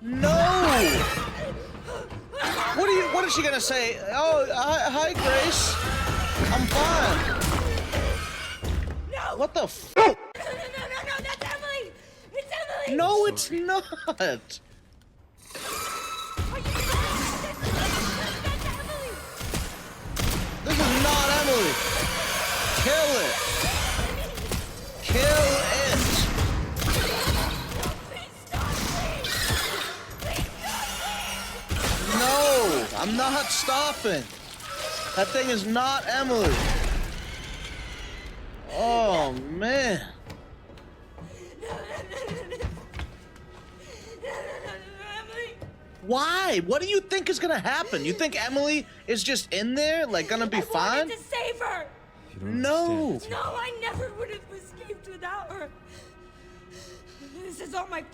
No! What is she gonna say? Oh, hi, Grace. I'm fine. No! What the f? No, that's Emily! It's Emily! No, it's not. Are you That's Emily! This is not Emily. Kill it. Kill it. Please stop, please! No, I'm not stopping. That thing is not Emily. Oh, man. Emily! Why? What do you think is gonna happen? You think Emily is just in there, like, gonna be I fine? wanted to save her! You don't No. understand. No, I never would have escaped without her. This is all my fault.